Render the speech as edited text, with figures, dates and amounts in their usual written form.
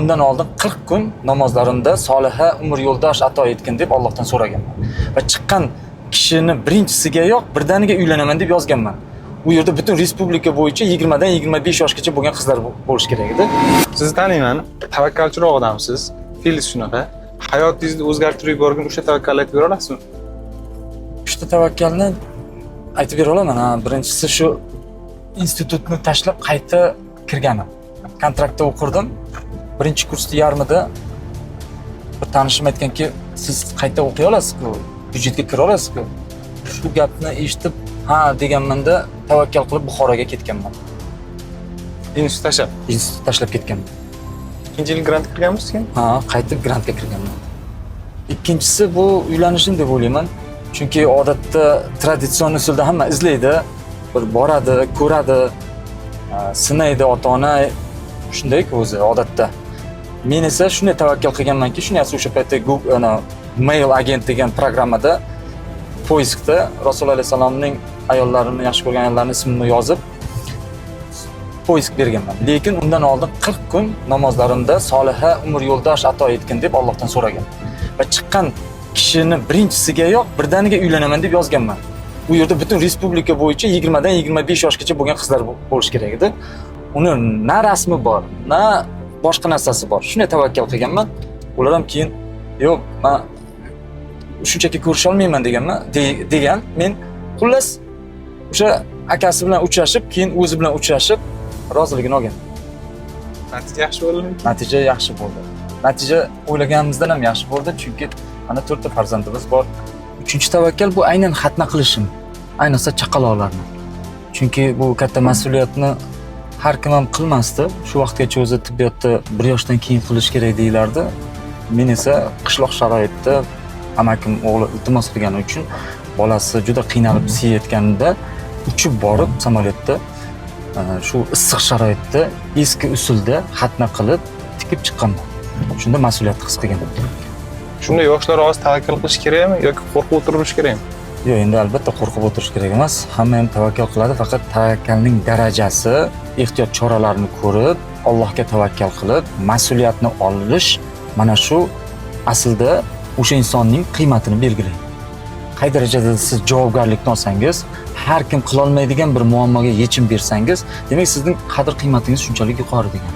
Undan oldin 40 kun namozlarimda soliha umr yo'ldosh ato etgin deb Allohdan so'raganman. Va chiqqan kishini birinchisiga yo'q, birdaniga uylanaman deb yozganman. Bu yerda butun respublika bo'yicha 20 dan 25 yoshgacha bo'lgan qizlar bo'lish kerak edi. Sizni taniyman, tavakkalchiroq odamsiz. Fe'lingiz shunaqa. Hayotingizni o'zgartirib yuborgan o'sha tavakkalni aytib bera olasizmi? Uchta tavakkalni aytib bera olaman. Birinchisi shu institutni tashlab qayta kirganim. Kontraktda o'qirdim. Birinchi kursda yarmida bir tanishim aytganki, siz qayta o'qiy olasiz-ku, byudjetga kira olasiz-ku. Shu gapni eshitib, ha deganmanda tavakkal qilib Buxoroga ketganman. Institut tashlab. Institut tashlab ketganman. Ikkinchi yil grant kirganmisiz keyin? Ha, qaytib grantga kirganman. Ikkinchisi bu uylanishim deb o'ylayman. Chunki odatda traditsion usulda hamma izlaydi, bir boradi, ko'radi, sinaydi ota-ona, shunday-ku o'zi odatda. Men esa shunday tavakkal qilganmanki, shuni o'sha paytda Google Mail agent degan programmada poiskda Rasululloh alayhisalomning ayollarini, yaxshi ko'rgan ayollarning ismini yozib poisk berganman. Lekin undan oldin 40 kun namozlarimda soliha umr yo'ldosh ato etgin deb Allohdan so'ragan. Va chiqqan kishini birinchisiga yo'q, birdaniga uylanaman deb yozganman. Bu yerda butun respublika bo'yicha 20 dan 25 yoshgacha bo'lgan qizlar bo'lish kerak edi. Uni na rasmi bor, na boshqa narsasi bor. Shunday tavakkal qilganman. Ular ham keyin yo'q, men shunchaki ko'risha olmayman degan. Men xullas o'sha akasi bilan uchrashib, keyin o'zi bilan uchrashib roziligini olgan. Natija yaxshi bo'ldimi? Natija yaxshi bo'ldi. Natija o'ylaganimizdan ham yaxshi bo'ldi, chunki ana 4 ta farzandimiz bor. Uchinchi tavakkal bu aynan xatna qilishim, ayniqsa chaqaloqlarni. Chunki bu katta mas'uliyatni har kim ham qilmasdi. Shu vaqtgacha o'zi tibbiyotda 1 yoshdan keyin qilish kerak deyilardi. Men esa qishloq sharoitda amakim o'g'li iltimos qilgani uchun bolasi juda qiynalib siyayotganida uchib borib samolyotda shu issiq sharoitda eski usulda xatna qilib tikib chiqqanman. Shunda mas'uliyat his qilganman. Shunda yoshlar hozir tavakkal qilish kerakmi yoki qo'rqib o'tirish kerakmi? Yo'q, endi albatta qo'rqib o'tirish kerak emas. Hamma ham tavakkal qiladi, faqat tavakkalning darajasi, ehtiyot choralarini ko'rib, Allohga tavakkal qilib, mas'uliyatni olish mana shu aslida o'sha insonning qiymatini belgilaydi. Qay darajada siz javobgarlikni olsangiz, har kim qila olmaydigan bir muammoga yechim bersangiz, demak sizning qadr qiymatingiz shunchalik yuqori degan.